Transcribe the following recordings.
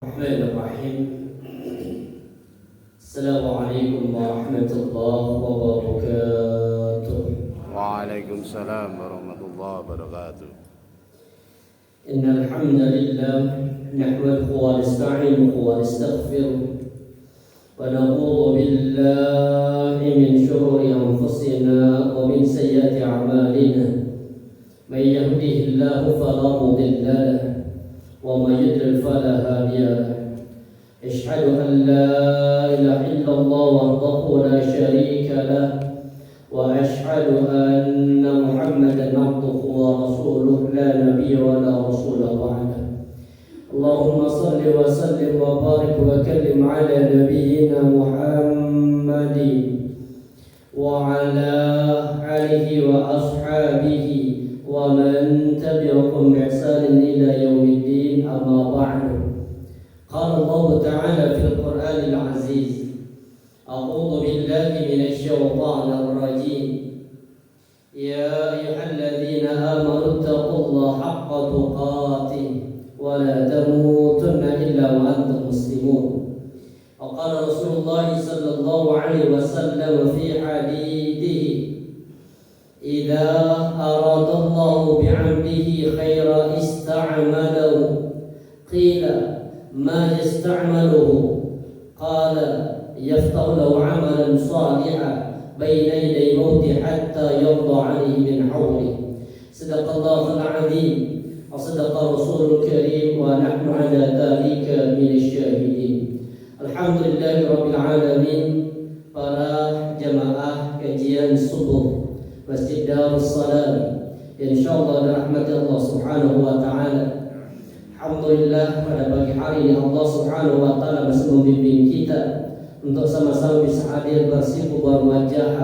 الرحمن الرحيم. السلام عليكم ورحمة الله وبركاته. وعليكم السلام ورحمة الله وبركاته. إن الحمد لله نحمده ونستعينه ونستغفره ونعوذ بالله من شرور أنفسنا ومن سيئات أعمالنا. من يهده الله فلا مضل له ومن يضلل فلا هادي له. أشهد أن لا إله إلا الله وحده لا شريك له وأشهد أن محمدا عبده ورسوله لا نبي ولا رسول بعده. اللهم صل وسلم وبارك وكلم على نبينا محمد وعلى آله وأصحابه ومن تبعهم بإحسان إلى يوم الدين. أما بعد. قال الله تعالى في القرآن العزيز: أعوذ بالله من الشيطان الرجيم. يا أيها الذين آمنوا اتقوا الله حق تقاته ولا تموتن إلا وأنتم مسلمون. وقال رسول الله صلى الله عليه وسلم في حديثه: إذا أراد الله بعبده خيرا استعمله. قيل: ما يستعمله؟ قال: يفتح له عملا صالحا بين يدي موته حتى يرضى عليه من حوله. صدق الله العظيم وصدق رسول الكريم ونحن على ذلك من الشاهدين. Alhamdulillah Rabbil Alamin. Para jamaah kajian subuh Masjid Darus Salam, insyaallah dirahmati Allah Subhanahu wa taala. Alhamdulillah pada pagi hari ini Allah Subhanahu wa taala masih membimbing kita untuk sama-sama bisa hadir bersimpu berwajah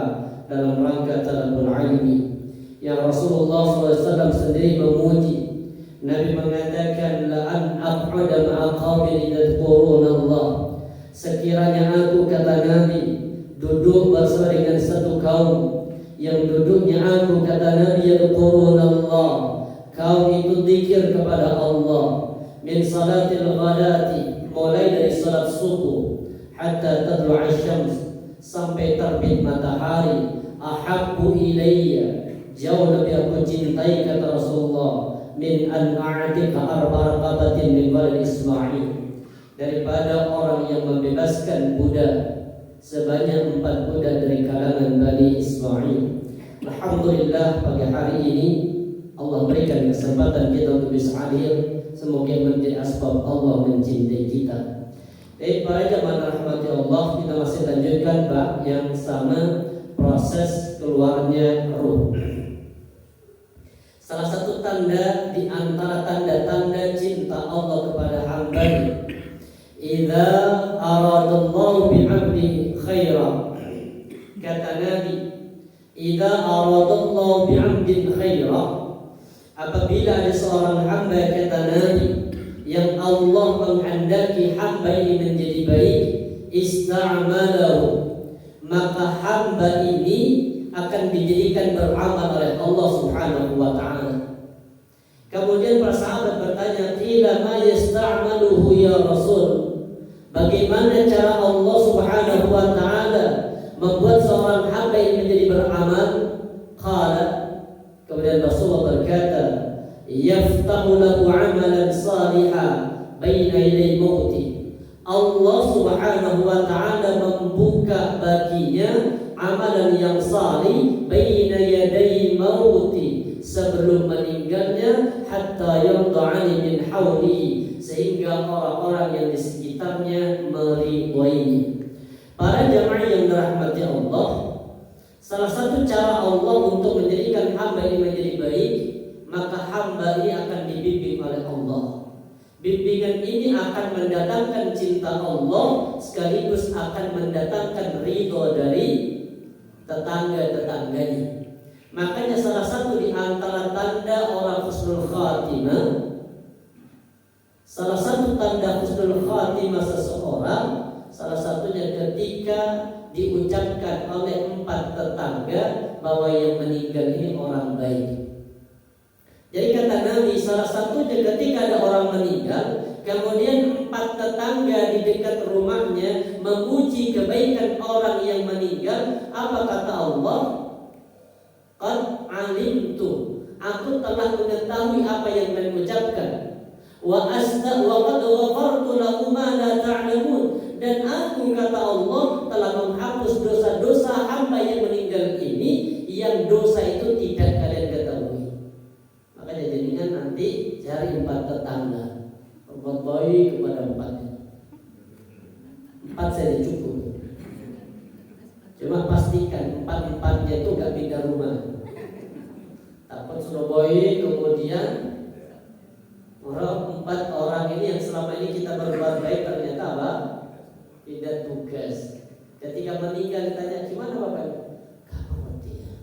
dalam rangka talabul ilmi. Yang Rasulullah SAW sendiri memuji, Nabi mengatakan, la an aq'uda ma'a qaumin yadhkuruna Allah. Sekiranya aku, kata Nabi, duduk bersama dengan satu kaum yang duduknya aku, kata Nabi, yadhkuruna Allah, kaum itu zikir kepada Allah, min salatil ghadati, mulai dari salat subuh, hatta tadlu'a syams, sampai terbit matahari, ahabbu ilayya, jauh lebih aku cintai, kata Rasulullah, min an a'tika arba raqabatin min bani Ismail, daripada orang yang membebaskan budak sebanyak 4 budak dari kalangan Bani Ismail. Alhamdulillah pagi hari ini Allah berikan kesempatan kita untuk bisa hadir. Semoga menjadi asbab Allah mencintai kita. Baik para jemaah rahmati Allah, kita masih lanjutkan bab yang sama, proses keluarnya ruh. Salah satu tanda di antara tanda-tanda cinta Allah kepada hamba-Nya, idza aradallahu bi'abdihi khaira, kata Nabi, idza aradallahu bi'abdin khaira, apabila ada seorang hamba, kata Nabi, yang Allah menghendaki hamba ini menjadi baik, ista'malahu, maka hamba ini akan dijadikan beramal oleh Allah Subhanahu wa taala. Kemudian para sahabat bertanya, qila ma yasta'maluhu ya Rasul? Bagaimana cara Allah Subhanahu wa taala membuat seorang hamba ini menjadi beramal? Qala, kemudian Rasulullah berkata, yaftahu lahu amalan salihah baina yaday mauti. Allah Subhanahu wa taala membuka baginya amalan yang salih baina yaday mauti, sebelum meninggalnya, hatta yarda'ani min hawli, sehingga orang-orang yang di sekitarnya meridhoinya. Para jamaah yang dirahmati Allah, salah satu cara Allah untuk menjadikan hamba ini menjadi baik, maka hamba ini akan dibimbing oleh Allah. Bimbingan ini akan mendatangkan cinta Allah, sekaligus akan mendatangkan ridho dari tetangga-tetangganya. Makanya salah satu di antara tanda orang husnul khatimah, salah satu tanda husnul khatimah seseorang, salah satunya ketika diucapkan oleh 4 tetangga bahwa yang meninggal ini orang baik. Jadi kata Nabi, salah satunya ketika ada orang meninggal, kemudian 4 tetangga di dekat rumahnya memuji kebaikan orang yang meninggal, apa kata Allah? Qad alimtu, aku telah mengetahui apa yang kalian ucapkan. Wa qad ghafartu lahu ma la ta'lamun, dan aku kata Allah telah menghapus dosa-dosa hamba yang meninggal ini yang dosa itu tidak kalian ketahui. Makanya jadikan nanti cari 4 tetangga, berbuat baik kepada 4 saja cukup. Cuma pastikan 4-4-nya itu gak pindah rumah. Takut sudah baik kemudian 4 orang ini yang selama ini kita berbuat baik ternyata apa? Pindah tugas. Ketika meninggal ditanya gimana Bapak? Kamu dia.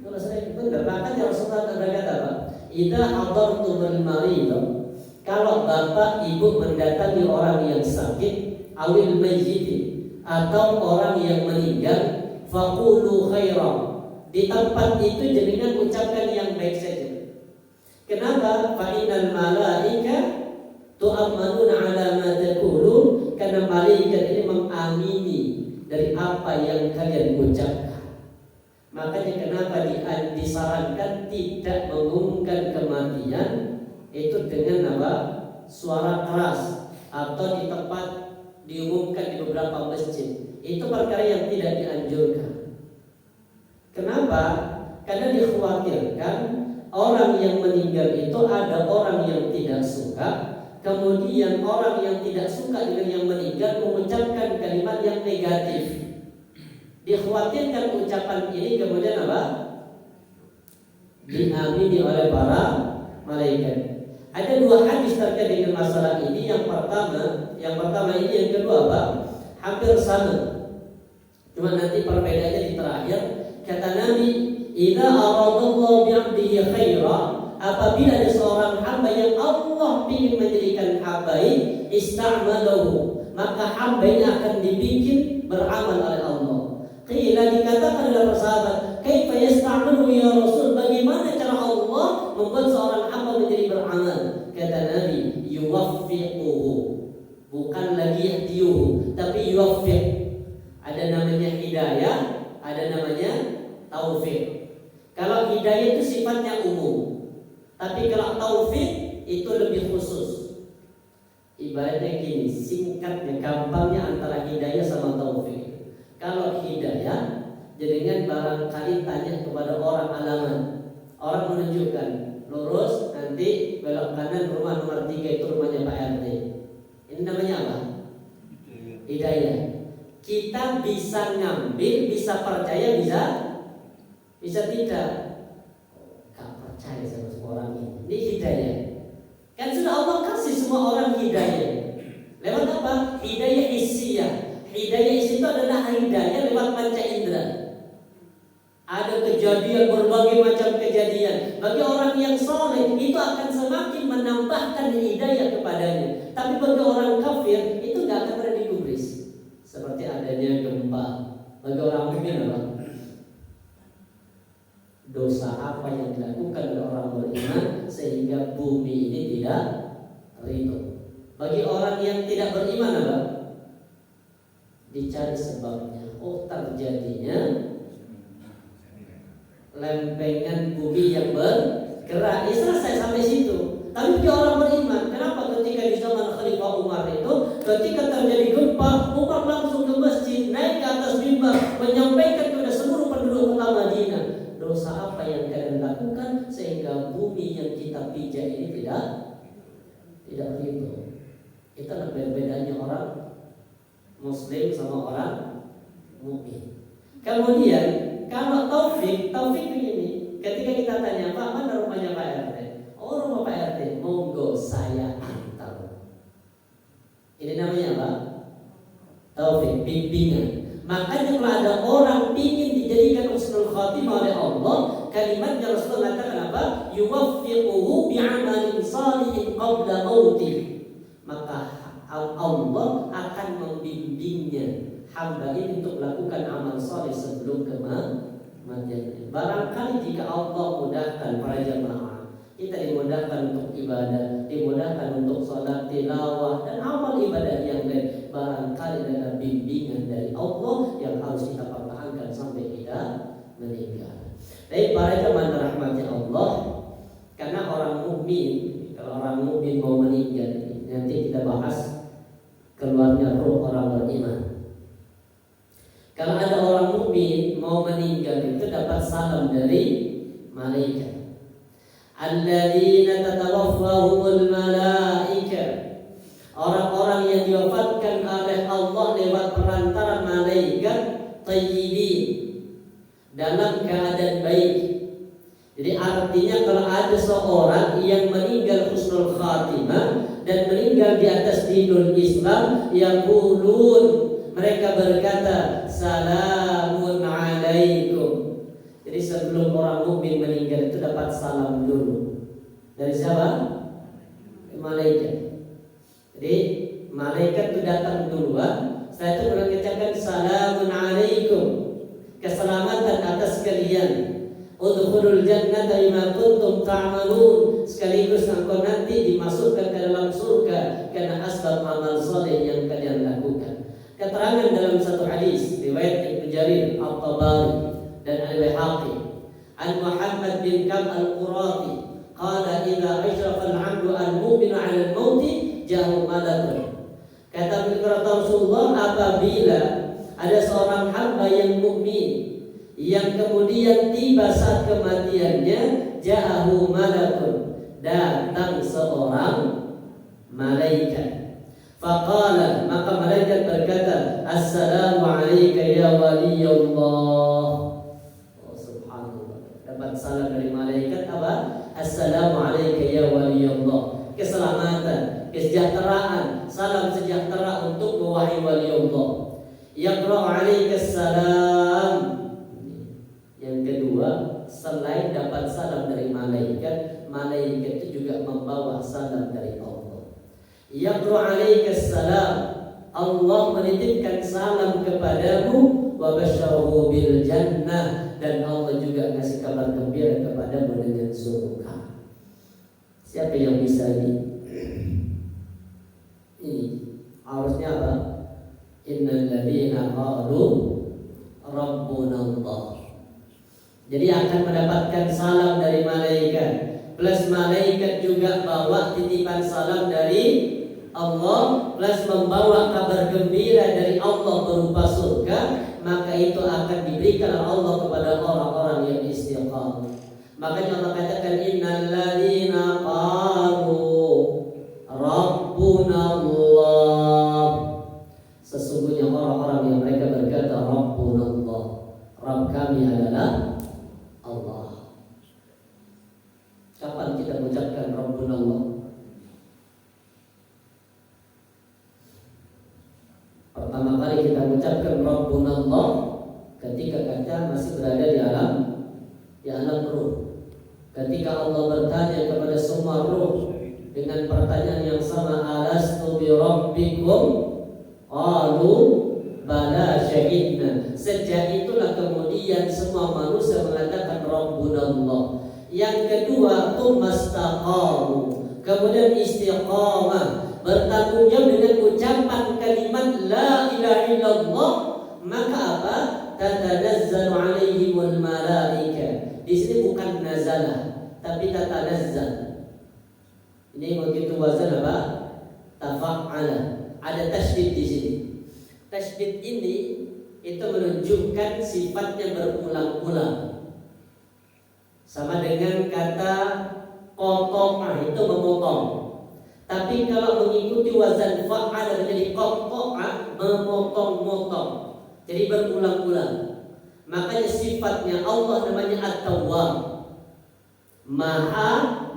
Kalau saya benar, makanya Rasulullah berkata apa? Idza hadartumul marid, kalau bapak ibu mendatangi orang yang sakit, awil mayyit, atau orang yang meninggal, faqulu khairan, di tempat itu jenengan ucapkan yang baik saja. Kenapa? Fa innal malaika tu'ammanuna 'ala ma taqulun, karena malaikat ini mengamini dari apa yang kalian ucapkan. Makanya kenapa disarankan tidak mengumumkan kematian itu dengan apa? Suara keras atau di tempat diumumkan di beberapa masjid. Itu perkara yang tidak dianjurkan. Kenapa? Karena dikhawatirkan orang yang meninggal itu ada orang yang tidak suka, kemudian orang yang tidak suka dengan yang meninggal mengucapkan kalimat yang negatif. Dikhawatirkan ucapan ini kemudian apa? Diamini oleh para malaikat. Ada 2 hadis terkait dengan masalah ini. Yang pertama ini, yang kedua apa? Hampir sama. Cuma nanti perbedaannya di terakhir. Kata Nabi, "Idza aradallahu bi'abdihi khaira", apabila ada seorang hamba yang Allah ingin menjadikan baik, ista'malahu, maka hamba ini akan dibikin beramal oleh Allah. Qila, dikatakan oleh sahabat, kaifa yasta'malu ya Rasul, bagaimana cara Allah membuat seorang hamba menjadi beramal? Kata Nabi, yuwaffiquhu, bukan lagi yahdiyuhu, tapi yuwaffiq. Ada namanya hidayah, ada namanya taufik. Kalau hidayah itu sifatnya umum, tapi kalau taufik itu lebih khusus. Ibaratnya gini, singkatnya, gampangnya antara hidayah sama taufik. Kalau hidayah, jadikan barangkali tanya kepada orang alamat, orang menunjukkan lurus, nanti belok kanan rumah nomor 3 itu rumahnya Pak RT. Ini namanya apa? Hidayah. Kita bisa ngambil, bisa percaya, bisa tidak. Gak percaya sama semua orang ini. Ini hidayah. Kan sudah Allah kasih semua orang hidayah. Lewat apa? Hidayah hissiyah. Hidayah itu adalah hidayah lewat panca indera. Ada kejadian, berbagai macam kejadian. Bagi orang yang soleh itu akan semakin menambahkan hidayah kepadanya. Tapi bagi orang kafir itu gak akan pernah digubris. Seperti adanya gempa. Bagi orang mukmin apa? Dosa apa yang dilakukan oleh orang beriman sehingga bumi ini tidak ridho. Bagi orang yang tidak beriman apa? Dicari sebabnya. Oh, terjadinya lempengan bumi yang bergerak. Selesai sampai situ. Tapi bagi orang beriman, kenapa ketika di zaman Khalifah Umar itu, ketika terjadi gempa, Umar langsung ke masjid, naik ke atas mimbar, menyampaikan kepada seluruh penduduk kota Madinah, dosa apa yang kalian lakukan sehingga bumi yang kita pijak ini tidak ridho. Itulah bedanya orang Muslim sama orang mukmin. Kemudian kalau taufik ini, ketika kita tanya Pak, mana rumahnya Pak RT? Oh, rumah Pak RT, monggo saya antar. Ini namanya apa? Taufik, bimbingan. Makanya kalau ada orang ingin dijadikan husnul khatimah oleh Allah, kalimatnya Rasulullah katakan apa? Yuwaffiquhu bi'amalin salihin qabla mautih. Maka Allah akan membimbingnya hamba ini untuk melakukan amal saleh sebelum kematiannya. Barangkali jika Allah mudahkan para jemaah, Kita dimudahkan untuk ibadah, dimudahkan untuk sholat, tilawah, dan amal ibadah yang lain. Barangkali ada bimbingan dari Allah yang harus kita pertahankan sampai kita meninggal. Tapi para jemaah rahmati Allah, karena orang mukmin, kalau orang mukmin mau meninggal, nanti kita bahas keluarnya ruh orang beriman. Kalau ada orang mukmin mau meninggal itu dapat salam dari malaikat. Alladzina tatawaffahumul malaikah. Orang-orang yang diwafatkan oleh Allah lewat perantara malaikat thayyibin, dalam keadaan baik. Jadi artinya kalau ada seorang yang meninggal husnul khatimah dan meninggal di atas dinul Islam, yaqulun, mereka berkata salamun alaikum. Jadi sebelum orang mukmin meninggal itu dapat salam dulu. Dari siapa? Malaikat. Jadi malaikat itu datang duluan. Setelah itu mengucapkan salamun alaikum, keselamatan atas kalian. Udkhulul jannata bima kuntum ta'malun, sekaligus engkau nanti dimasukkan ke dalam surga karena asbab amal soleh yang kalian lakukan. Keterangan dalam satu hadis riwayat Ibnu Jarir At-Tabari dan Al-Baihaqi an Muhammad bin Ka'b Al-Qurati qala idza ashrafa al-'abdu al-mu'minu 'ala al-maut ja'u malakun. Kata Rasulullah, apabila ada seorang hamba yang mukmin yang kemudian tiba saat kematiannya, ja'ahu malakun, datang seorang malaikat. Faqala, maka malaikat berkata, assalamu alayka ya waliyullah. Oh subhanallah, dapat salam dari malaikat apa? Assalamu alayka ya waliyullah. Keselamatan, kesejahteraan, salam sejahtera untuk wahai waliyullah. Yaqra'u alayka salam. Yang kedua, selain dapat salam dari malaikat, malaikat itu juga membawa salam dari Allah. Yaqra'u alayka salam, Allah menitipkan salam kepadamu, wa basyarahu bil jannah, dan Allah juga ngasih kabar gembira kepadamu dengan surga. Siapa yang bisa ini? Ini harusnya apa? Innal ladzina qalu rabbuna Allah. Jadi akan mendapatkan salam dari malaikat, plus malaikat juga bawa titipan salam dari Allah, plus membawa kabar gembira dari Allah berupa surga. Maka itu akan diberikan Allah kepada orang-orang yang istiqamah. Makanya Allah katakan innal ladzina qalu rabbuna Allah. Sesungguhnya orang-orang yang mereka berkata rabbuna Allah, Rabb kami adalah Allah. Kapan kita mengucapkan rabbuna Allah? Pertama kali kita mengucapkan rabbuna Allah ketika kita masih berada di alam ruh. Ketika Allah bertanya kepada semua ruh dengan pertanyaan yang sama, alastu bi rabbikum? Qalu bala syahidna. Sejak itulah kemudian semua manusia mengatakan rabbuna Allah. Yang kedua, tumastaqamu, kemudian istiqamah, bertanggung jawab dengan ucapan kalimat la ilaha illallah. Maka apa? Tatanazzalu alaihimul malaika. Di sini bukan nazalah, tapi tatanazzal. Ini begitu wazan apa? Tafa'ala. Ada tasydid di sini. Tasydid ini itu menunjukkan sifatnya berulang-ulang. Sama dengan kata qata'ah, itu memotong. Tapi kalau mengikuti wazan fa'ala menjadi qata'ah, memotong-motong. Jadi berulang-ulang. Makanya sifatnya Allah namanya At-Tawwab, Maha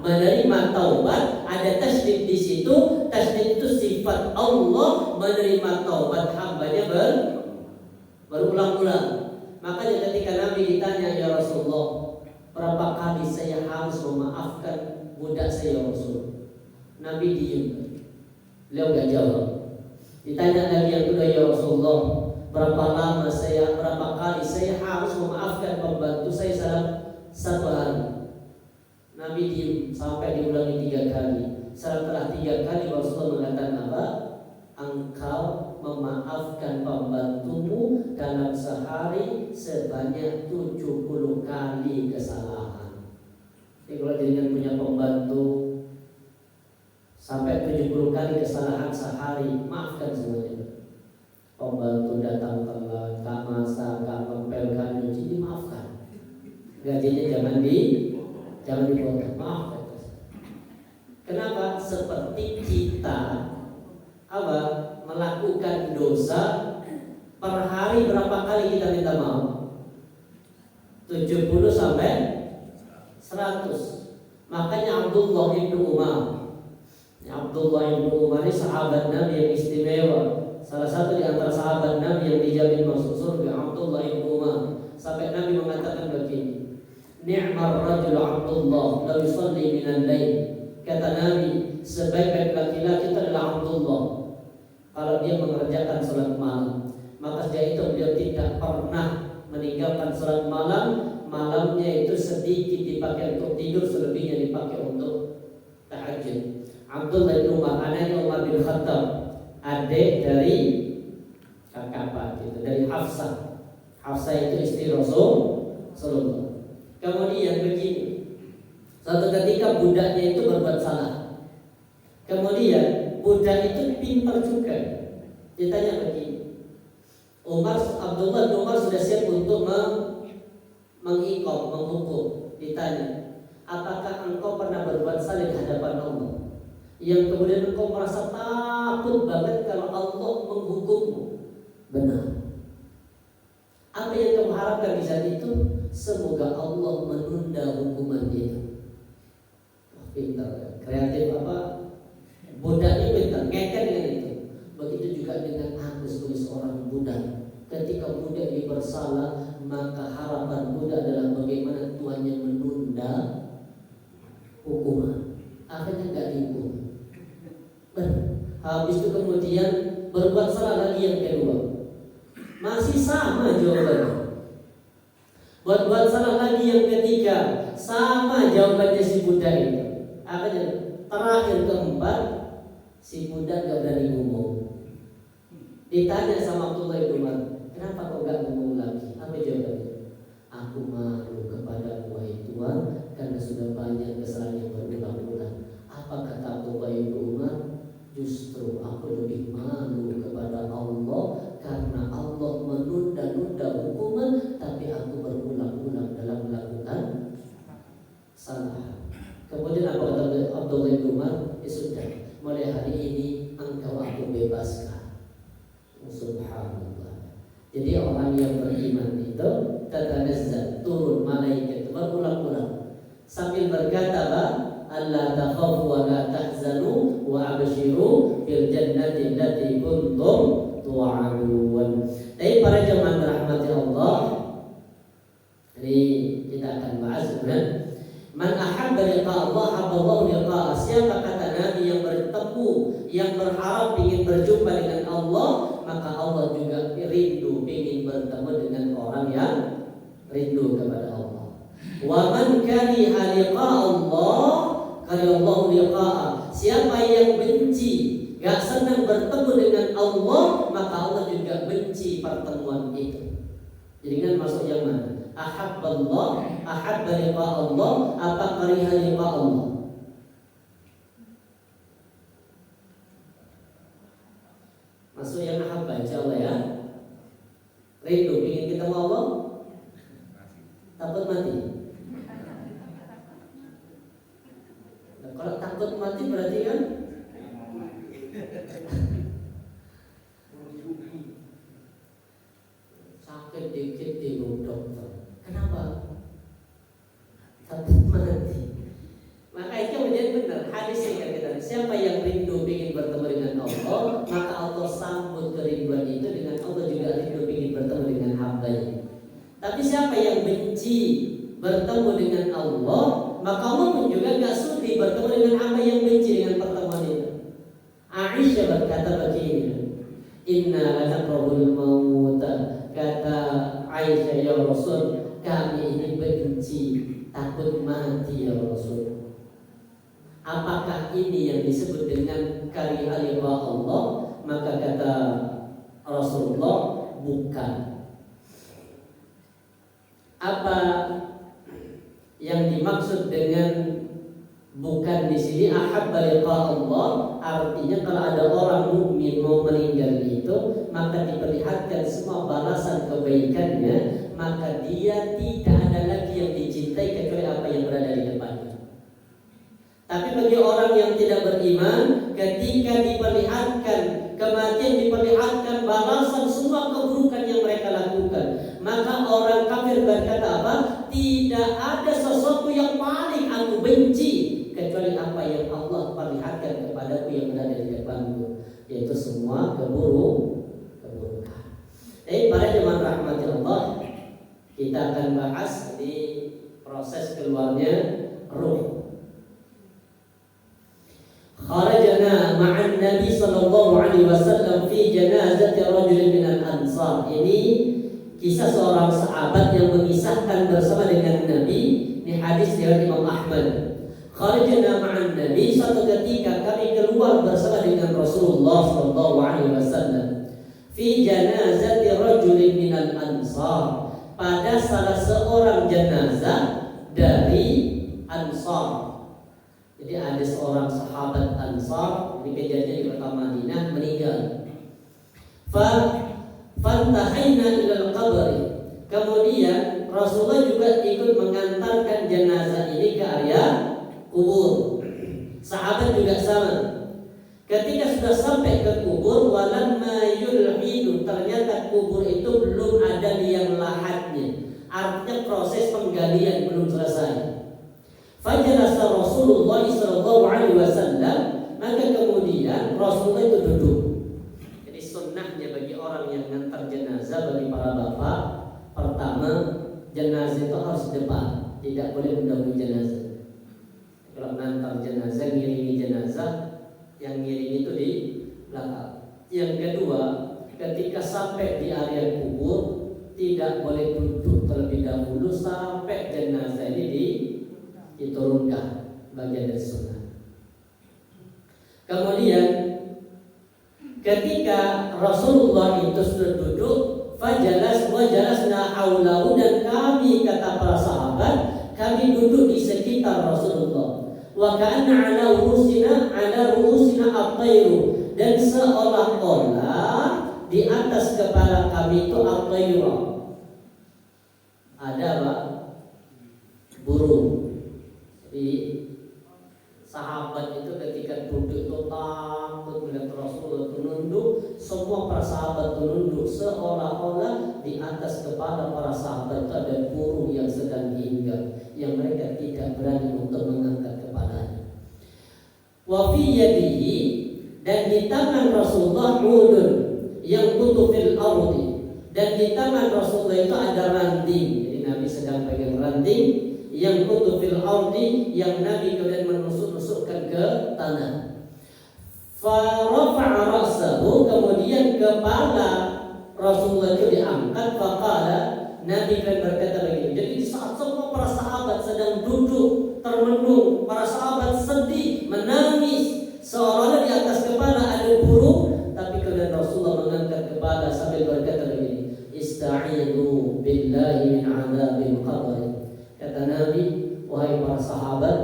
menerima taubat. Ada tasydid di situ. Tasydid itu sifat Allah menerima taubat hambanya berulang-ulang. Makanya ketika Nabi ditanya, ya Rasulullah, berapa kali saya harus memaafkan budak saya ya Rasul? Nabi diam, beliau gak jawab. Ditanya lagi yang kedua, ya Rasulullah, berapa kali saya harus memaafkan pembantu saya dalam satu hari? Nabi sampai diulangi 3 kali. Setelah 3 kali Rasulullah mengatakan apa? Engkau memaafkan pembantumu dalam sehari sebanyak 70 kali kesalahan. Jadi kalau jenengan punya pembantu sampai 70 kali kesalahan sehari, maafkan semuanya. Pembantu datang telat, gak masak, gak ngepel, gak nyuci, dimaafkan. Gajinya jangan dipotong, maafkan. Kenapa? Seperti kita melakukan dosa per hari berapa kali kita minta maaf? 70 sampai 100. Makanya Abdullah bin Umar ini sahabat Nabi yang istimewa, salah satu di antara sahabat Nabi yang dijamin masuk surga. Abdullah bin Umar, sampai Nabi mengatakan begini, ni'mar rajul Abdullah la yusalli minal lail. Kata Nabi, sebaik-baik laki-laki itu adalah Abdullah kalau dia mengerjakan salat malam. Maka sejak itu beliau tidak pernah meninggalkan salat malam. Malamnya itu sedikit dipakai untuk tidur, selebihnya dipakai untuk tahajud. Abdullah bin Umar, anaknya Umar bin Khattab, adik dari kakak gitu, dari Hafsah. Hafsah itu istri Rasulullah. Kemudian begini, suatu ketika budaknya itu berbuat salah. Kemudian budak itu pintar juga. Ditanya begini, Abdullah bin Umar sudah siap untuk menghukum. Ditanya, apakah engkau pernah berbuat salah di hadapan Allah, yang kemudian engkau merasa takut banget kalau Allah menghukummu? Benar. Apa yang kamu harapkan di saat itu? Semoga Allah menunda hukuman itu. Pintar, kreatif budaknya pintar, ngeket dengan itu. Begitu juga dengan aku sebagai seorang budak. Ketika budak ini bersalah, maka harapan budak adalah bagaimana tuannya menunda hukuman. Akhirnya nggak dihukum. Habis itu kemudian berbuat salah lagi yang kedua, masih sama jawabannya. Berbuat salah lagi yang ketiga, sama jawabannya si budak itu. Akhirnya terakhir keempat, si budak gak berani ngomong. Ditanya sama Abdullah bin Umar, kenapa kau gak ngomong lagi? Apa jawabannya? Aku malu kepada wahai Tuhan karena sudah banyak kesalahan yang berulang-ulang. Apa kata Abdullah bin Umar? Justru aku lebih malu kepada Allah karena Allah menunda-nunda hukuman, tapi aku berulang-ulang dalam melakukan salah. Kemudian apa kata Abdullah bin Umar? Sudah, mulai hari ini engkau aku bebaskan. Subhanallah. Jadi orang yang beriman itu tatanazzal, turun malaikat berulang-ulang sambil berkata, alla takhafu wa la tahzanu wa abshiru bil jannati allati kuntum tu'adun. Tapi para jemaah rahmati Allah, ini kita akan bahas sebenarnya. Man ahabba liqa Allah habballahu liqa'ah. Siapa kata Nabi yang bertemu, yang berharap ingin berjumpa dengan Allah, maka Allah juga rindu ingin bertemu dengan orang yang rindu kepada Allah. Wa man kariha liqa Allah kariyallahu liqa'ah. Siapa yang benci, gak senang bertemu dengan Allah, maka Allah juga benci pertemuan itu. Jadi kan masuk yang mana? Ahabballah, ahabba liqa Allah, apa kariha liqa Allah? Masuk yang ahabba insyaallah ya. Rindu ingin ketemu Allah, takut mati. Nah, kalau takut mati berarti kan sakit dikit bingung dokter. Kenapa? Takut mati. Maka itu menjadi benar hadis yang kita. Siapa yang rindu ingin bertemu dengan Allah, maka Allah sambut kerinduan itu dengan Allah juga rindu ingin bertemu dengan hamba-Nya. Tapi siapa yang benci bertemu dengan Allah, maka Allah pun juga gak sudi bertemu dengan hamba yang benci dengan pertemuan itu. Aisyah berkata begini, inna lanakrahul mauta. Kata Aisyah, ya Rasul, kami ini benci, takut mati ya Rasul. Apakah ini yang disebut dengan karya Allah? Maka kata Rasulullah, bukan. Apa yang dimaksud dengan bukan di sini ahabba liqa Allah? Artinya kalau ada orang mukmin mau meninggal itu, maka diperlihatkan semua balasan kebaikannya, maka dia tidak ada lagi yang dicintai kecuali apa yang berada di depannya. Tapi bagi orang yang tidak beriman, ketika diperlihatkan kematian, diperlihatkan balasan semua keburukan yang mereka lakukan, maka orang kafir berkata apa? Tidak ada sesuatu yang paling aku benci kecuali apa yang Allah perlihatkan kepadaku yang berada di depanku, yaitu semua keburukan. Para jemaah rahmati Allah, kita akan bahas di proses keluarnya ruh. Kharajana ma'an Nabi sallallahu alaihi wasallam fi janazati rajulin minal ansar. Ini kisah seorang sahabat yang mengisahkan bersama dengan Nabi. Ini hadis dari Imam Ahmad. Kharajana ma'an Nabi, suatu ketika kami keluar bersama dengan Rasulullah sallallahu alaihi wasallam fi janazati rajulin minal ansar, pada salah seorang jenazah dari Ansar. Jadi ada seorang sahabat Ansar, ini kejadian di kota Madinah, meninggal. Fantahaina ilal qabri. Kemudian Rasulullah juga ikut mengantarkan jenazah ini ke area kubur. Sahabat juga sama. Ketika sudah sampai ke kubur, walamma yulhidu, ternyata kubur itu belum ada liang lahatnya. Artinya proses penggalian belum selesai. Fajalasa Rasulullah sallallahu alaihi wasallam, maka kemudian Rasulullah itu duduk. Jadi sunnahnya bagi orang yang ngantar jenazah, bagi para bapak, pertama jenazah itu harus depan, tidak boleh mendahului jenazah. Kalau ngantar jenazah, ngiringi jenazah, yang ngiring itu di belakang. Yang kedua, ketika sampai di area kubur, tidak boleh duduk terlebih dahulu sampai jenazah ini diturunkan, bagian dari sunnah. Kemudian ketika Rasulullah itu sudah duduk, wajalasna haulahu, dan kami, kata para sahabat, kami duduk di sekitar Rasulullah. Wa ka'anna ala ru'usina at-tayru, dan seolah-olah di atas kepala kami itu at-tayru, ada apa? Burung. Jadi sahabat itu ketika duduk itu takut melihat Rasulullah itu nunduk. Semua para sahabat itu nunduk, seolah-olah di atas kepala para sahabat itu ada burung yang sedang hinggap, yang mereka tidak berani untuk mengangkat kepalanya. Wa fi yadihi, dan di tangan Rasulullah udun yang tutufil ardi, dan di tangan Rasulullah itu ada ranting. Jadi Nabi sedang pegang ranting yang tutufil ardi, yang Nabi kemudian menusuk-nusukkan ke tanah. Fa rafa'a ra'sahu, kemudian kepala Rasulullah itu diangkat. Faqala, Nabi kan berkata begini. Jadi di saat semua para sahabat sedang duduk termenung, para sahabat sedih, menangis, seolah-olah di atas kepala ada burung, tapi kemudian Rasulullah mengangkat kepala sambil berkata begini, Ista'idhu billahi min adzabil qabr. Kata Nabi, wahai para sahabat,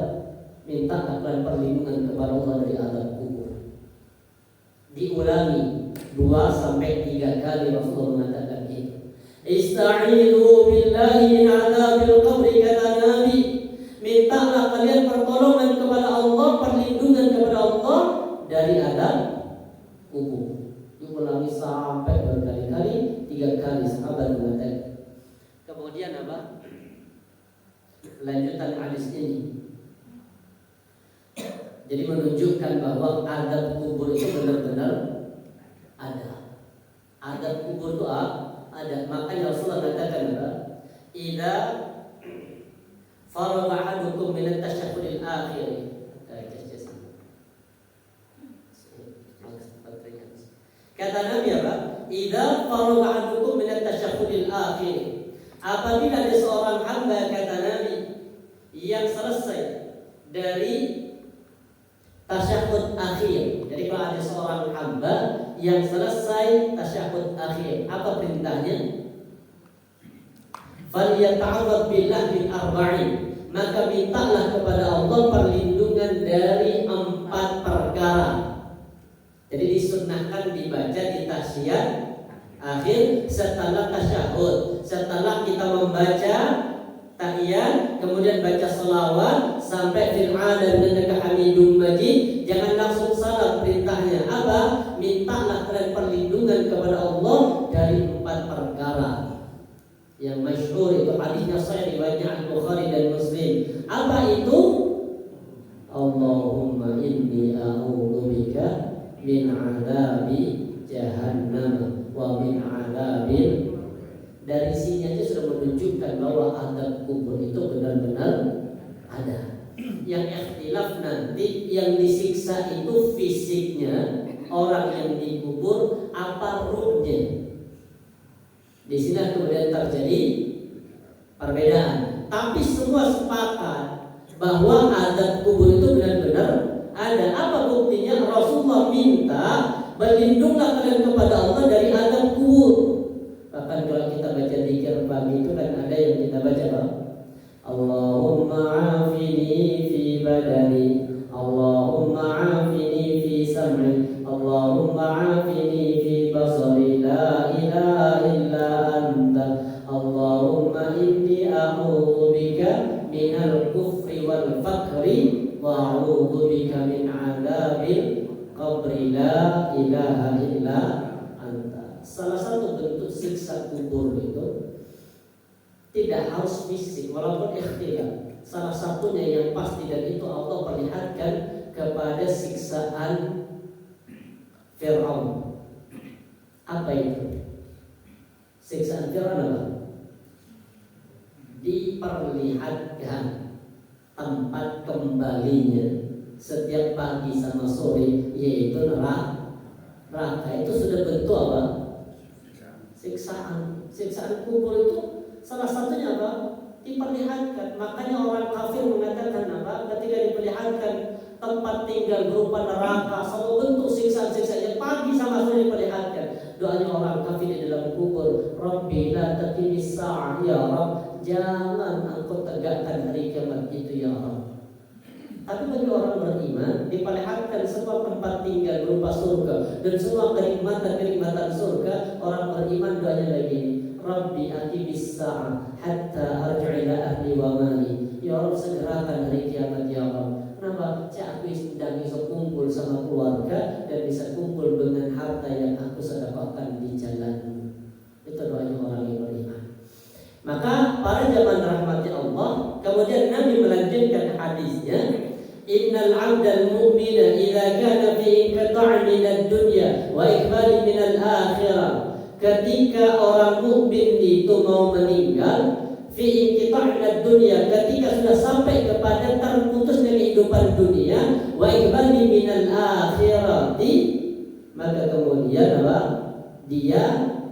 minta akan perlindungan kepada Allah dari azab kubur. Diulangi 2-3 kali Rasulullah mengatakan itu. Ista'idhu billahi min adzabil qabr, kata Nabi, mintalah kalian pertolongan kepada Allah, perlindungan kepada Allah dari azab kubur. Diulangi sampai berkali-kali, 3 kali sahabat mengatakan. Kemudian apa? Lanjutan hadis ini jadi menunjukkan bahwa azab kubur itu benar-benar ada. Azab kubur itu ada. Makanya Rasulullah katakan apa? Idza faragha ahadukum min at-tashahhudil akhir. Kata Nabi apa? Idza faragha ahadukum min at-tashahhudil akhir. Apabila ada seorang hamba, kata Nabi, yang selesai dari tasyahud akhir. Jadi kalau ada seorang hamba yang selesai tasyahud akhir, apa perintahnya? Falyata'awwadz billah min arba'in. Maka mintalah kepada Allah perlindungan dari 4 perkara. Jadi disunnahkan dibaca di tahiyat akhir setelah tasyahud. Setelah kita membaca tahiyat, kemudian baca selawat sampai fil alamin innaka hamidum majid, jangan langsung salam. Perintahnya apa? Mintalah kalian perlindungan kepada Allah dari 4 perkara. Yang masyhur itu hadisnya sahih riwayatnya Al-Bukhari dan Muslim. Apa itu? Allahumma inni a'udzubika min 'adzabi jahannam wa min 'adzabil. Dari sini aja sudah menunjukkan bahwa azab kubur itu benar-benar ada. Yang ikhtilaf nanti yang disiksa itu fisiknya orang yang dikubur apa ruhnya. Di sini kemudian terjadi perbedaan. Tapi semua sepakat bahwa azab kubur itu benar-benar ada. Apa buktinya? Rasulullah minta berlindunglah kalian kepada Allah dari azab kubur. Bahkan kalau kita baca zikir pagi itu kan ada yang kita baca apa? Allahumma afini fi badani, Allahumma afini fi sam'i, Allahumma afini fi basari, la ilaha illa anta, Allahumma inni a'udzu bika minal kufri wal fakri wa a'udzu bika min 'adzabil qabri, la ilaha illa anta. Salah satu bentuk siksa kubur itu tidak harus fisik, walaupun ikhtilaf. Salah satunya yang pasti dan itu Allah perlihatkan kepada siksaan Fir'aun. Apa itu? Siksaan Fir'aun apa? Diperlihatkan tempat kembalinya setiap pagi sama sore, yaitu neraka. Itu sudah bentuk apa? Siksaan kubur itu salah satunya apa? Diperlihatkan. Makanya orang kafir mengatakan apa? Ketika diperlihatkan tempat tinggal berupa neraka, selalu bentuk siksaan-siksaan pagi sama sore diperlihatkan. Doanya orang kafir di dalam kubur, Rabbi la taqimis sa'ah, ya Rabb, jangan engkau tegakkan hari kiamat itu ya Rabb. Tapi bagi orang beriman diperlihatkan semua tempat tinggal berupa surga dan semua kenikmatan surga. Orang beriman doanya lagi, Rabbi aqimis sa'ah hatta arji' ila ahli wa mali. Ya Rabb, segerakan hari kiamat ya Rabb. Kenapa? Aku sedang bisa kumpul sama keluarga dan bisa kumpul dengan harta yang aku sedekahkan di jalan. Itu doanya orang yang beriman. Maka para jamaah rahmati Allah, kemudian Nabi melanjutkan hadisnya, Innal 'abdal mu'mina idza kana fi inqita' minad dunya wa iqbal minal akhirah. Ketika orang mukmin itu mau meninggal, fi inqita' minad dunya, ketika sudah sampai kepada terputusnya kehidupan dunia, wa iqbal minal akhirati, maka kemudian apa? Dia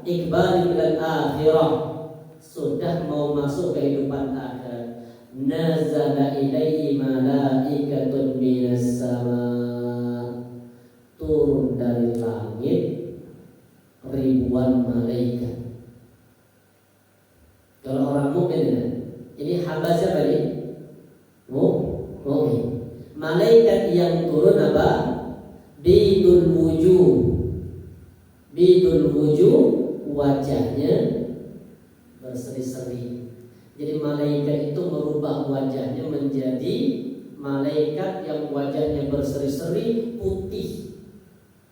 iqbal minal akhirah, sudah mau masuk kehidupan akhir. Nazala ilaihi malaikatun minas sama, turun dari langit ribuan malaikat. Kalau orang mukmin ini hamba siapa ini? Mukmin. Malaikat yang turun apa? Bidul wujuh, wajahnya berseri-seri. Jadi malaikat itu merubah wajahnya menjadi malaikat yang wajahnya berseri-seri putih.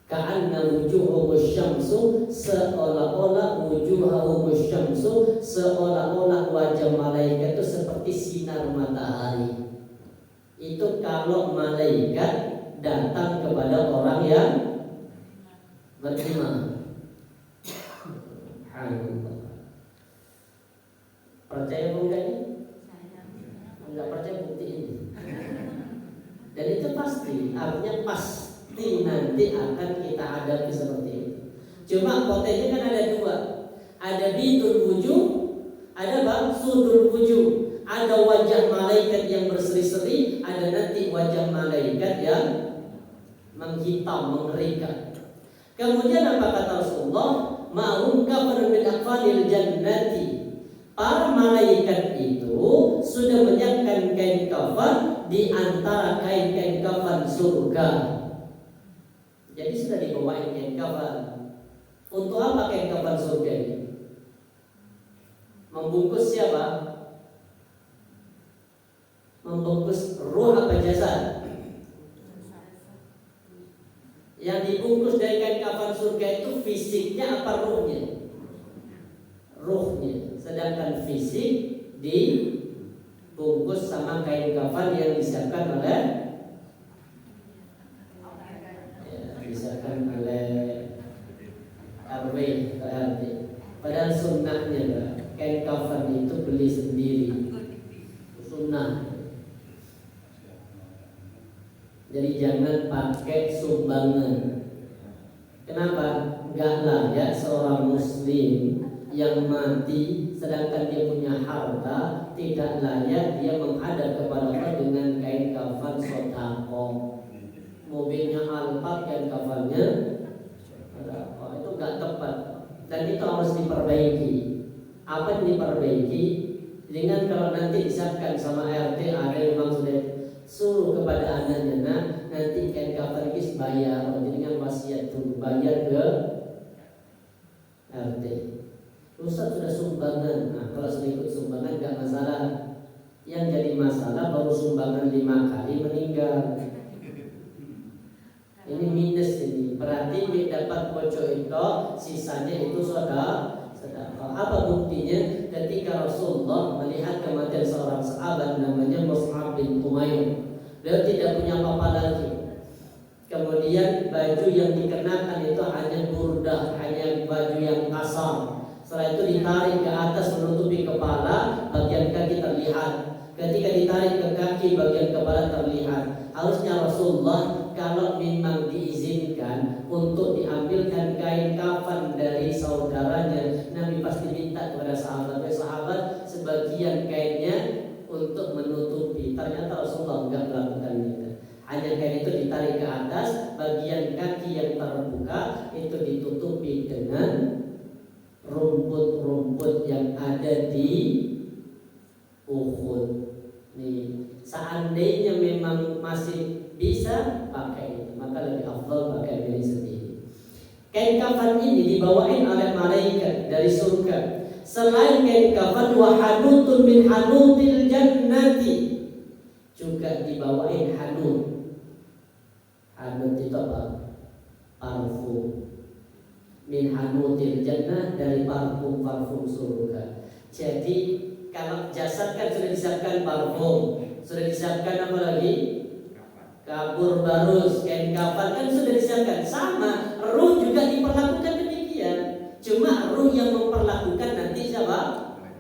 Ka'anna wujuhum syamsu, seolah-olah wujuhum syamsu, seolah-olah wajah malaikat itu seperti sinar matahari. Itu kalau malaikat datang kepada orang yang beriman. Percaya enggak ini? Enggak percaya, buktiin. Dan itu pasti, artinya pasti nanti akan kita hadapi seperti itu. Cuma potensinya kan ada dua. Ada bidul wujuh, ada sudul wujuh. Ada wajah malaikat yang berseri-seri, ada nanti wajah malaikat yang menghitam, mengerikan. Kemudian apa kata Rasulullah? Ma'hum kafanun min akfanil jannati. Para malaikat itu sudah menyiapkan kain kafan di antara kain-kain kafan surga. Jadi sudah dibawain kain kafan. Untuk apa kain kafan surga ini? Membungkus siapa? Membungkus ruh apa jasad? Yang dibungkus dari kain kafan surga itu fisiknya apa ruhnya? Ruhnya. Sedangkan fisik dibungkus sama kain kafan yang disiapkan oleh RW atau RT. Padahal sunnahnya kain kafan itu beli sendiri, sunnah. Jadi jangan pakai sumbangan. Kenapa? Enggak layak seorang muslim yang mati sedangkan dia punya harta, tidak layak dia menghadap kepada Allah dengan kain kafan sedekah. Mobilnya Alphard kain kafannya sedekah, itu enggak tepat dan itu harus diperbaiki. Apa yang diperbaiki? Dengan kalau nanti disiapkan sama RT ada yang memang sudah suruh kepada anaknya, nah nanti kain kafan ini bayar, dengan wasiat dulu bayar ke RT. Ustaz sudah sumbangan. Nah kalau sudah ikut sumbangan gak masalah. Yang jadi masalah baru sumbangan 5 kali meninggal. Ini minus ini. Berarti dia dapat pojok itu, sisanya itu sedekah. Apa buktinya? Ketika Rasulullah melihat kematian seorang sahabat namanya Mus'ab bin Umair. Dia tidak punya apa-apa lagi. Kemudian baju yang dikenakan itu hanya burdah, hanya baju yang kasar. Setelah itu ditarik ke atas menutupi kepala, bagian kaki terlihat. Ketika ditarik ke kaki, bagian kepala terlihat. Harusnya Rasulullah kalau memang diizinkan untuk diambilkan kain kafan dari saudaranya, Nabi pasti minta kepada sahabat sebagian kainnya untuk menutupi. Ternyata Rasulullah enggak melakukan itu. Hanya kain itu ditarik ke atas, bagian kaki yang terbuka itu ditutupi dengan rumput-rumput yang ada di Uhud. Nih, seandainya memang masih bisa pakai itu, maka lebih afdal pakai milik sendiri. Kain kafan ini dibawain oleh malaikat dari surga. Selain kain kafan, wa hanutun min hanutil jannati, juga dibawain hanut. Hanut itu apa? Parfum. Min hanutil jannah, dari parfum surga. Jadi kalau jasad kan sudah disiapkan parfum, sudah disiapkan apa lagi? Kabur barus, kain kafan kan sudah disiapkan. Sama, ruh juga diperlakukan demikian. Cuma ruh yang memperlakukan nanti siapa?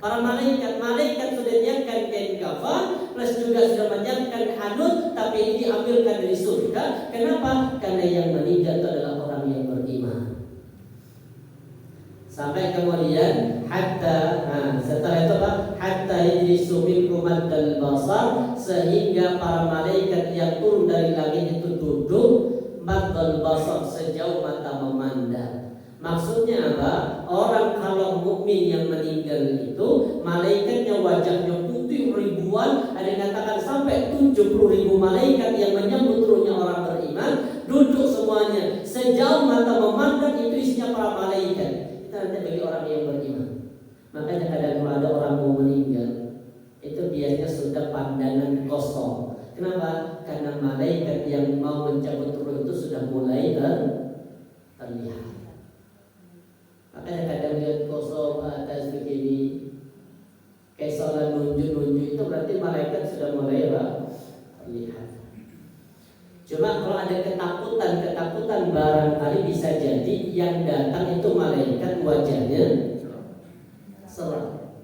Para malaikat. Malaikat sudah menyiapkan kain kafan, plus juga sudah menyiapkan hanut, tapi ini diambilkan dari surga. Kenapa? Karena yang meninggal itu adalah orang yang beriman. Sampai kemudian setelah itu hatta yajlisu minkum maddal basar, sehingga para malaikat yang turun dari langit itu duduk maddal basar, sejauh mata memandang. Maksudnya apa? Orang kalau mukmin yang meninggal itu malaikatnya wajahnya putih ribuan, ada yang katakan sampai 70.000 malaikat yang menyambut ruhnya orang beriman, duduk semuanya sejauh mata memandang, itu isinya para malaikat. Nanti bagi orang yang beriman. Makanya kadang kalau ada orang mau meninggal, itu biasanya sudah pandangan kosong. Kenapa? Karena malaikat yang mau mencabut ruh itu sudah mulai terlihat. Makanya kadang lihat kosong atas begini, kayak seolah nunjuk-nunjuk, itu berarti malaikat sudah mulai terlihat. Cuma kalau ada ketakutan barangkali bisa jadi yang datang itu malaikat wajahnya seram.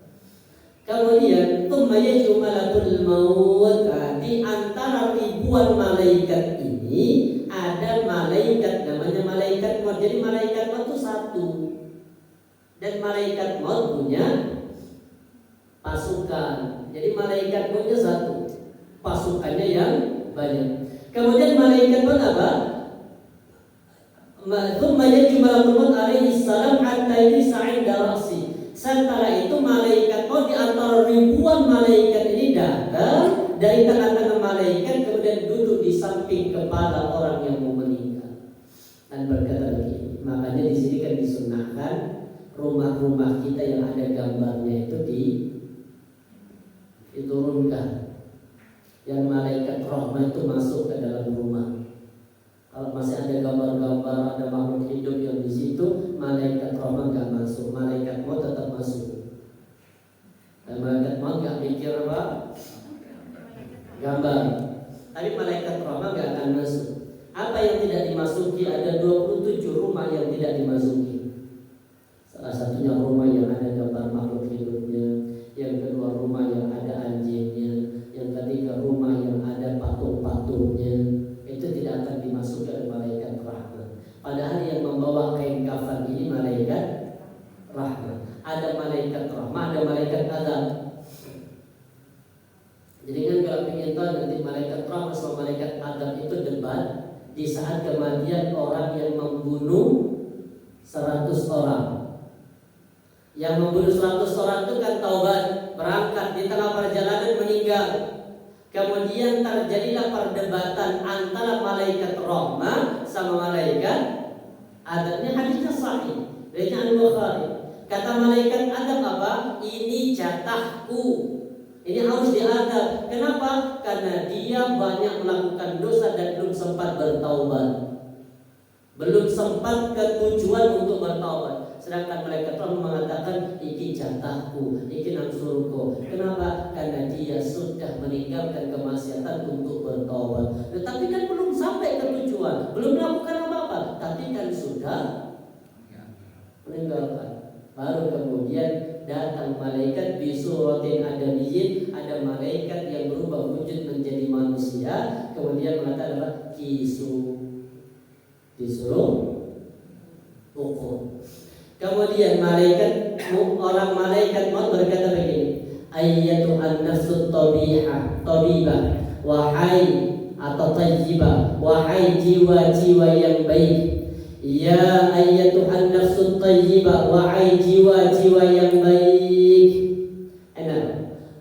Kemudian tumayyu malakul maut, di antara ribuan malaikat ini ada malaikat namanya malaikat maut. Jadi malaikat maut itu satu, dan malaikat maut punya pasukan. Jadi malaikat mautnya satu, pasukannya yang banyak. Kemudian malaikat maut apa? Thumma yaj'u malakul maut alaihi salam hatta yajlisa 'inda ra'si. Setelah itu malaikat maut di antara ribuan malaikat ini datang dari tengah-tengah malaikat kemudian duduk di samping kepala orang yang mau meninggal dan berkata begini. Makanya di sini kan disunahkan rumah-rumah kita yang ada gambarnya itu diturunkan, yang malaikat rahmat itu masuk ke dalam rumah. Kalau masih ada gambar-gambar, ada makhluk hidup yang di situ, malaikat rahmat nggak masuk, malaikat maut tetap masuk. Dan malaikat maut nggak mikir apa gambar, tapi malaikat rahmat nggak akan masuk. Apa yang tidak dimasuki? Ada 27 rumah yang tidak dimasuki. Salah satunya rumah yang ada gambar makhluk hidupnya, yang kedua rumah yang ada anjingnya, yang ketiga rumah yang ada patung-patungnya. Itu tidak akan dimasuki oleh malaikat rahmat. Padahal yang membawa kain kafan ini malaikat rahmat. Ada malaikat rahmat, ada malaikat azab. Jadi kan kalau ingin tahu nanti malaikat rahmat sama malaikat azab itu debat di saat kematian orang yang membunuh 100 orang. Yang membunuh 100 orang itu kan taubat, berangkat, di tengah perjalanan meninggal. Kemudian terjadilah perdebatan antara malaikat rahmat sama malaikat adabnya. Hadisnya sahih dari Al-Bukhari. Kata malaikat adab apa? Ini jatahku, ini harus diadab. Kenapa? Karena dia banyak melakukan dosa dan belum sempat bertaubat, belum sempat ke tujuan untuk bertaubat. Sedangkan malaikat rahmat mengatakan iki jatahku, iki nang surga. Kenapa? Karena dia sudah meninggalkan kemaksiatan untuk bertaubat. Tetapi kan belum sampai ke tujuan, belum melakukan apa-apa, tapi kan sudah meninggalkan. Baru kemudian datang malaikat bisuratin adamiyyin, ada malaikat yang berubah wujud menjadi manusia, kemudian mengatakan apa? Disuruh ukur. Kemudian orang malaikat maut berkata begini, ayyatuhan nafsut tabibah, wahai atau tayyibah, wahai jiwa-jiwa yang baik. Ya ayyatuhan nafsut tayyibah, wahai jiwa-jiwa yang baik.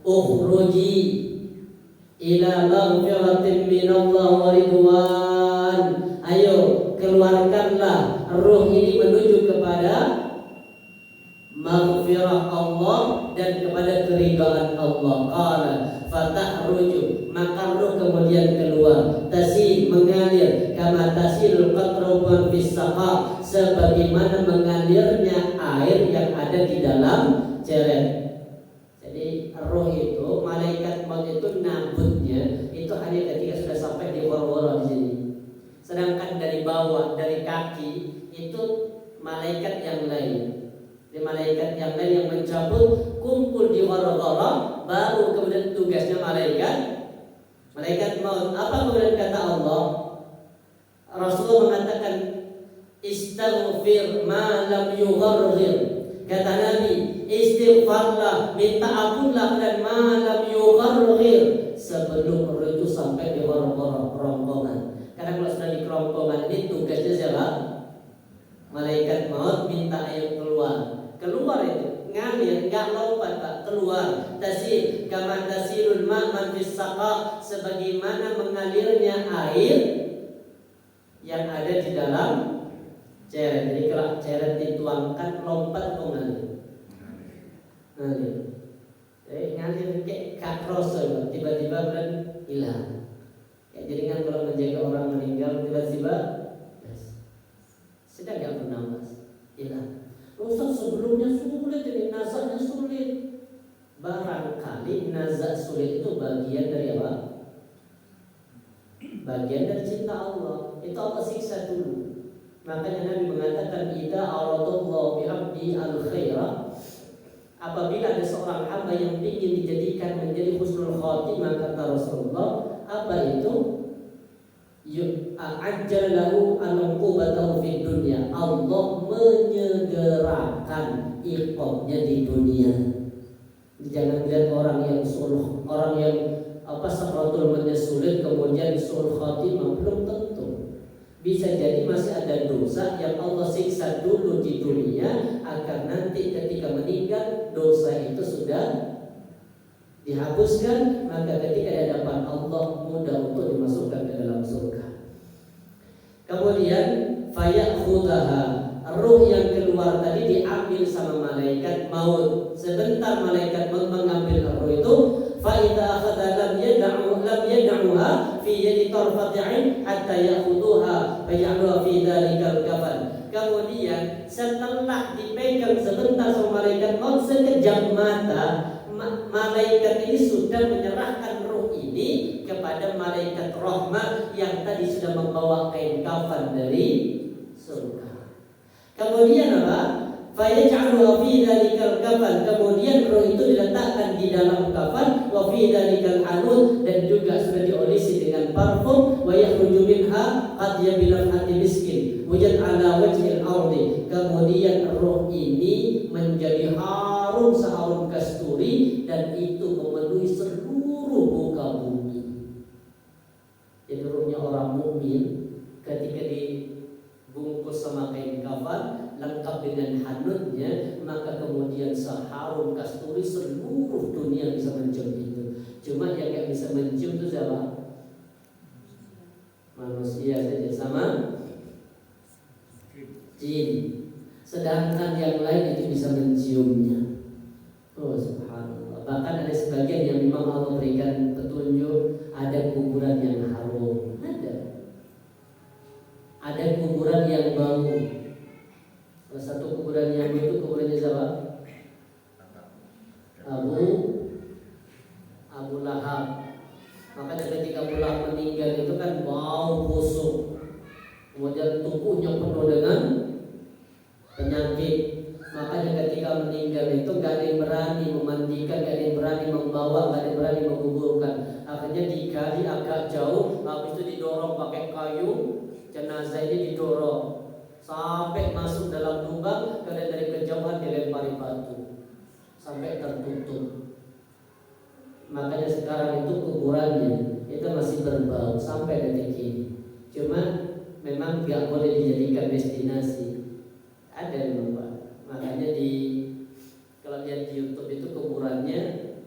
Ukhruji ila maghfiratin minallah wa ridwan. Ayo keluarkanlah ruh ini menuju kepada maghfirah Allah dan kepada keridhaan Allah. Qala fatahruju, maka ruh kemudian keluar, tasir mengalir, kama tasirul qatru fis saqa, sebagaimana mengalirnya air yang ada di dalam ceret. Jadi ruh itu, malaikat maut itu nabutnya itu hanya ketika sudah sampai di wara-wara di sini. Sedangkan dari bawah, dari kaki itu malaikat yang lain. Di malaikat yang lain yang mencabut kumpul di wara-wara, baru kemudian tugasnya malaikat maut. Apa kemudian kata Allah? Rasulullah mengatakan istaghfir ma lam yugharghir. Kata Nabi, istighfarlah, minta ampunlah dan ma lam yugharghir, sebelum roh itu sampai di wara-wara kerongkongan. Karena kalau sudah di kerongkongan ini tugasnya siapa? Malaikat maut minta air keluar. Keluar itu ngalir, enggak lompat Pak, keluar. Tasir kama tasirul ma' man fis saqa, sebagaimana mengalirnya air yang ada di dalam ceret. Jadi kalau ceret dituangkan lompat kok ngalir. Jadi ngalir kayak kakroso, tiba-tiba kan hilang. Ya, jadi kan kalau menjaga orang meninggal tiba-tiba sedang nggak bernapas, hilang. Ustaz sebelumnya sulit, ini nazaknya sulit. Barangkali nazak sulit itu bagian dari apa? Bagian dari cinta Allah. Itu Allah siksa dulu. Makanya Nabi mengatakan idza aradallahu bi'abdi al-khaira, apabila ada seorang hamba yang ingin dijadikan menjadi husnul khatimah, kata Rasulullah, apa itu? Ajjalahu al-uqubatahu fid dunya. Allah menyegerakan iqabnya di dunia. Jangan lihat orang yang sulh, orang yang sakratul maut sulit kemudian sulh khatimah, belum tentu. Bisa jadi masih ada dosa yang Allah siksa dulu di dunia agar nanti ketika meninggal dosa itu sudah dihapuskan, maka ketika di hadapan Allah mudah untuk dimasukkan ke dalam surga. Kemudian fayakhudhaha, ruh yang keluar tadi diambil sama malaikat maut. Sebentar malaikat mengambil ruh itu, fa idza akhadha lam yad'uha fi yadi tarfati 'ain hatta ya'khudhuha fa ya'luha fi dhalikal kafan. Kemudian setelah dipegang sebentar sama malaikat maut, sekejap mata malaikat ini sudah menyerahkan ruh ini kepada malaikat rahmat yang tadi sudah membawa kain kafan dari surga. Kemudian apa? Fayaj'alu fi dzalikal kafan. Kemudian ruh itu diletakkan di dalam kafan, wa fi dzalikal anud, dan juga sudah diolesi dengan parfum, wa yakhruju minha qad yabilan hati miskin wujud ala wajhil ardi. Kemudian ruh ini menjadi harum seharum kasturi dan itu memenuhi seluruh muka bumi. Jadi ruhnya orang mukmin ketika dibungkus sama kain kafan lengkap dengan hanutnya, maka kemudian seharum kasturi seluruh dunia bisa mencium itu. Cuma yang gak bisa mencium itu siapa? Manusia saja sama jin. Sedangkan yang lain itu bisa menciumnya. Oh subhanallah. Bahkan ada sebagian yang memang Allah berikan petunjuk, ada kuburan yang harum, ada kuburan yang bau. Salah satu kuburan yang itu kuburannya siapa? Abu Lahab. Maka ketika Abu Lahab meninggal itu kan bau busuk, kemudian tubuhnya penuh dengan penyakit. Makanya ketika meninggal itu gak ada yang berani memandikan, gak ada yang berani membawa, gak ada yang berani menguburkan. Akhirnya digali agak jauh, habis itu didorong pakai kayu. Jenazah ini didorong sampai masuk dalam lubang, kemudian dari kejauhan dilempari batu sampai tertutup. Makanya sekarang itu kuburannya itu masih berbau sampai detik ini. Cuma memang gak boleh dijadikan destinasi. Ada yang lupa. Makanya kalau lihat di YouTube itu kuburannya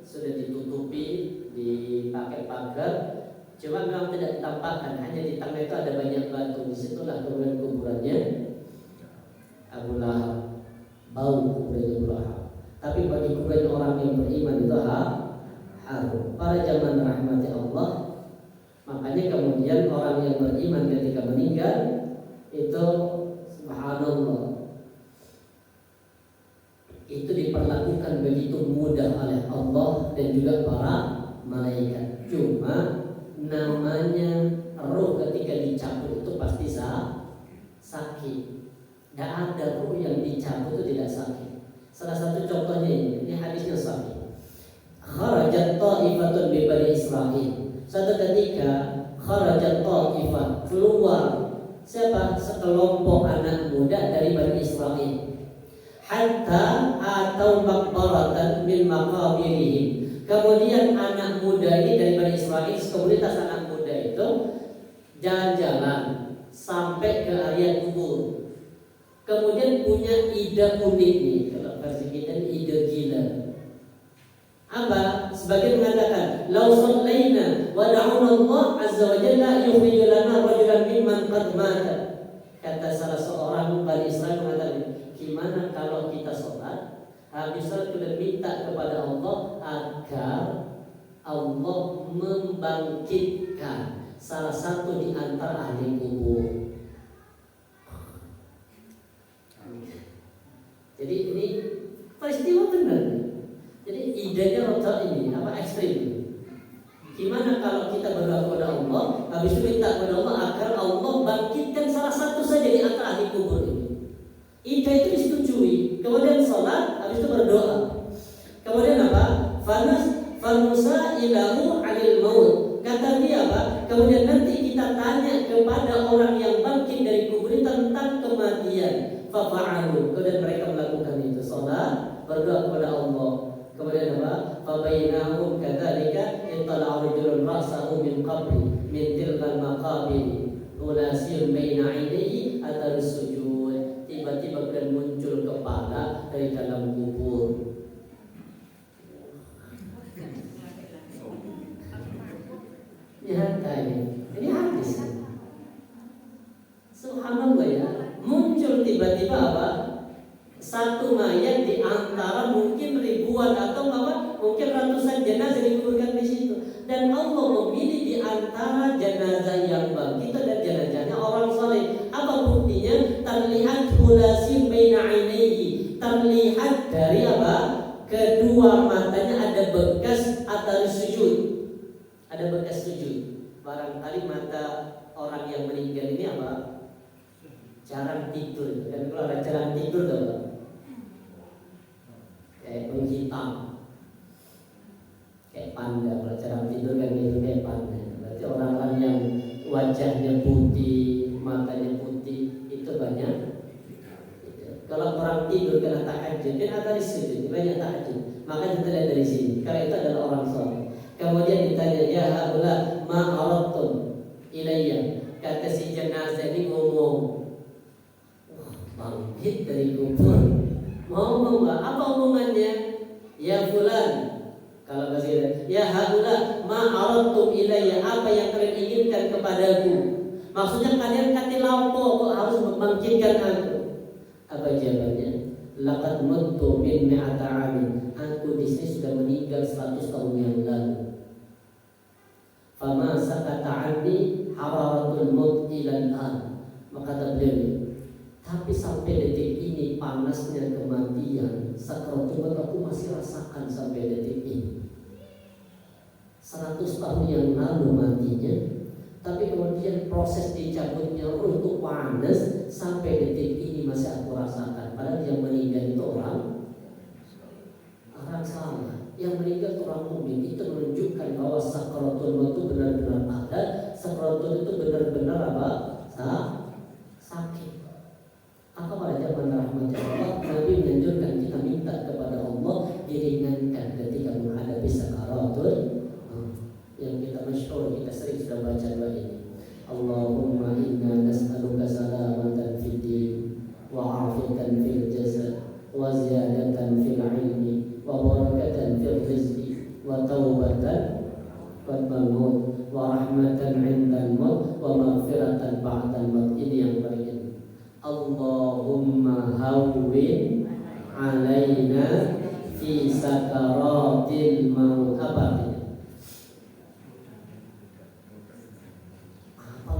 sudah ditutupi, dipakai pagar. Cuma memang tidak ditampakkan, hanya di tengah itu ada banyak batu. Disitulah kuburannya Abu Lahab. Bau kuburannya Abu Lahab. Tapi bagi kuburan orang yang beriman itu harum. Para jamaah rahmati Allah, makanya kemudian orang yang beriman ketika meninggal itu subhanallah, itu diperlakukan begitu mudah oleh Allah dan juga para malaikat. Cuma namanya roh ketika dicabut itu pasti sakit. Tidak ada roh yang dicabut itu tidak sakit. Salah satu contohnya ini hadisnya sahih. Kharajat ta'ifatun bi Bani Israil. Suatu ketika kharajat ta'ifah, keluar siapa? Sekelompok anak muda dari Bani Israil. Hatta atau maqbaratan min maqabirihim. Kemudian anak muda ini dari Bani Israil, komunitas anak muda itu jalan-jalan sampai ke area kubur. Kemudian punya ide unik nih, kalau versi kita ide gila. Apa? Sebagian mengatakan, "Lau shallaina wa da'una Allah azza wa jalla yukhrij lana rajulan mimman qad mata." Kata salah seorang Bani Israil mengatakan, gimana kalau kita sholat, habis sholat kita minta kepada Allah agar Allah membangkitkan salah satu di antara ahli kubur. Jadi ini peristiwa benar. Jadi idenya rotal ini apa ekstrim. Gimana kalau kita berdoa kepada Allah, habis itu minta kepada Allah agar Allah bangkitkan salah satu saja di antara ahli kubur ini. Ide itu disetujui. Kemudian sholat, habis itu berdoa. Kemudian apa? Fanusa ilahu alil maut. Kata dia apa? Kemudian nanti kita tanya kepada orang yang bangkit dari kubur tentang kematian. Fafa'alu. Kemudian mereka melakukan itu. Sholat, berdoa kepada Allah. Kemudian apa? Fabainahum kadzalika ittala'a rajulun ra'sahu min qabri min tilkal maqabir. Ulasir baina dari dalam kubur. Nyata ini hadis. Subhanallah ya, muncul tiba-tiba apa? Satu mayat di antara mungkin ribuan atau mungkin ratusan jenazah dikuburkan di situ. Dan Allah memilih di antara jenazah yang bangkit dan jenazahnya orang saleh. Apa buktinya? Terlihat hulasim baina ainaihi. Terlihat dari apa? Kedua matanya ada bekas atar sujud. Ada bekas sujud. Barangkali mata orang yang meninggal ini apa? Jarang tidur. Dan kalau ada jarang tidur apa? Kayak penghitam, kayak panda. Kalau jarang tidur kan itu kayak panda. Berarti orang-orang yang wajahnya putih, matanya putih itu banyak. Kalau orang tidur karena tahajud, kan ada di sujud banyak tahajud. Maka kita lihat dari sini. Karena itu adalah orang soleh. Kemudian ditanya, ya haula ma aradtum ilayya. Kata si jenazah ini ngomong, bangkit dari kubur. Ngomong nggak? Apa omongannya? Ya fulan. Kalau kasih ya haula ma aradtum ilayya. Apa yang kalian inginkan kepadaku? Maksudnya kalian kati lampu kok harus membangkitkan aku. Apa jawabannya? Laqad muttu min mi'ata 'amin. Aku di sini sudah meninggal 100 tahun yang lalu. Fama sakata 'anni hararatul maut ila al-an. Maka beliau, tapi sampai detik ini panasnya kematian, sakaratul maut aku masih rasakan sampai detik ini. 100 tahun yang lalu matinya, tapi kemudian proses dicabutnya ruh itu panas sampai detik ini masih aku rasakan. Padahal yang meninggal itu orang salah. Yang meninggal itu orang mukmin. Itu menunjukkan bahwa sakaratul maut itu benar-benar ada. Sakaratul itu benar-benar apa? Sakit. Apa pada zaman rahmat Allah, Nabi menunjukkan kita minta kepada Allah diringankan ketika menghadapi sakaratul. Yang kita masyhur, kita sering sudah baca doa ini. Allahumma inna nas'aluka salamatan fid din wa 'afiyatan fil jasad wa ziyadatan fil 'ilmi wa barakatan fil rizqi wa taubatan qabla maut wa rahmatan 'indal maut wa maghfiratan ba'dal maut. Ini yang paling ini. Allahumma hawwin 'alaina fi sakaratil maut. Apa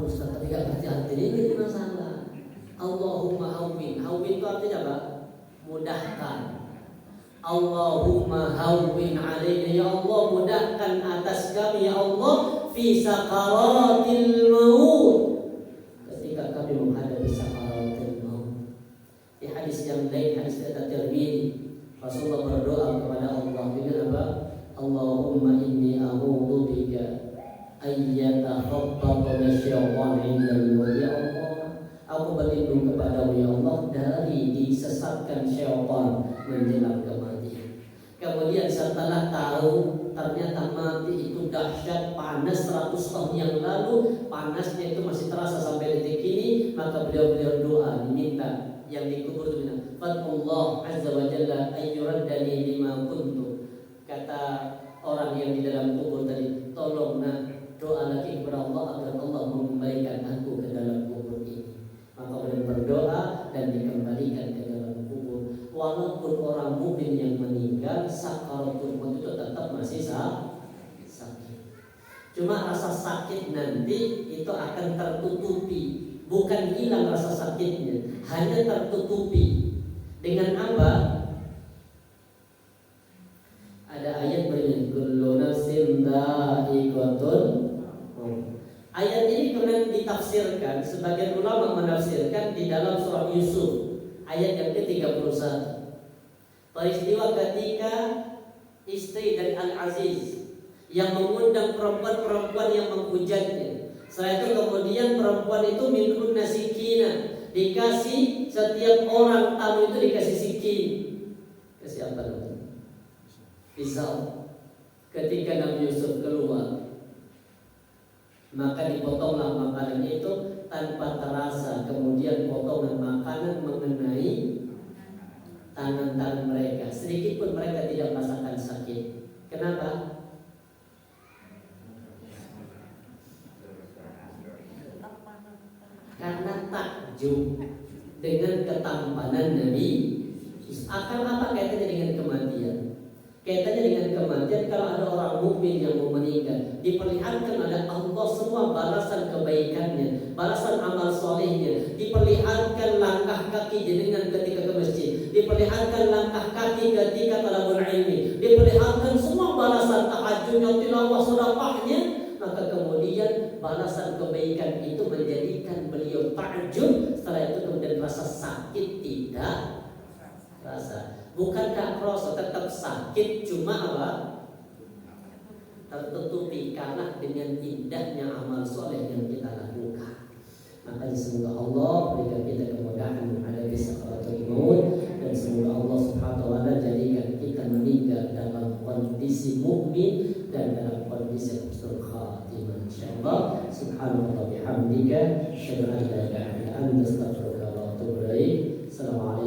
Ustaz, tapi gak ngerti artinya, ini masalah. Allahumma hawwin. Hawwin itu artinya apa? Mudahkan. Allahumma hawwin alaina. Ya Allah, mudahkan atas kami ya Allah fi sakaratil maut. Ketika kami menghadapi sakaratil maut. Di hadis yang lain, hadis At-Tirmidzi, Rasulullah berdoa kepada Allah dengan apa? Allahumma inni a'udzu bika ayyata khabbata syaitan indal maut. Ya Allah, aku berlindung kepadamu ya Allah dari disesatkan syaitan menjelang kematian. Kemudian setelah tahu ternyata mati itu dahsyat, panas 100 tahun yang lalu, panasnya itu masih terasa sampai detik ini, maka beliau doa diminta yang dikubur itu bilang, "Fatullah azza wa jalla ayyuraddani lima kuntu." Kata orang yang di dalam kubur tadi, tolong doa lagi kepada Allah agar Allah mengembalikan aku ke dalam kubur ini. Maka beliau berdoa dan dikembalikan ke dalam kubur. Walaupun orang mukmin yang meninggal, sakaratul maut itu tetap masih sakit. Cuma rasa sakit nanti itu akan tertutupi, bukan hilang rasa sakitnya, hanya tertutupi. Dengan apa? Ada ayat berbunyi kullu nafsin dha'iqatul. Ayat ini kemudian ditafsirkan, sebagian ulama menafsirkan di dalam surah Yusuf ayat yang ke-31. Peristiwa ketika istri dari Al-Aziz yang mengundang perempuan-perempuan yang menghujatnya. Setelah itu kemudian perempuan itu minhun nasikina, dikasih setiap orang tamu itu dikasih sikin. Kasih apa namanya? Pisau. Ketika Nabi Yusuf keluar, maka dipotonglah makanan itu tanpa terasa. Kemudian potongan makanan mengenai tangan-tangan mereka, sedikit pun mereka tidak merasakan sakit. Kenapa? Karena takjub dengan ketampanan Nabi. Akan apa kaitannya dengan kematian? Kaitannya dengan kematian, kalau ada orang mukmin yang mau meninggal, diperlihatkan oleh Allah semua balasan kebaikannya, balasan amal solehnya, diperlihatkan langkah kaki dengan ketika ke masjid, diperlihatkan langkah kaki ketika talabul ilmi, diperlihatkan semua balasan tahajudnya, tilawah, sedekahnya. Maka kemudian balasan kebaikan itu menjadikan beliau takjub. Setelah itu kemudian rasa sakit tidak rasa. Bukan gak kroso, tetap sakit, cuma apa? Tertutupi karena dengan indahnya amal soleh yang kita lakukan. Makanya semoga Allah berikan kita kemudahan menghadapi sakaratul maut, dan semoga Allah Subhanahu wa taala jadikan kita meninggal dalam kondisi mukmin dan dalam kondisi husnul khatimah insyaallah. Subhanallah bihamdika, asyhadu an la ilaha illa anta, astaghfiruka wa atubu ilaik. Assalamualaikum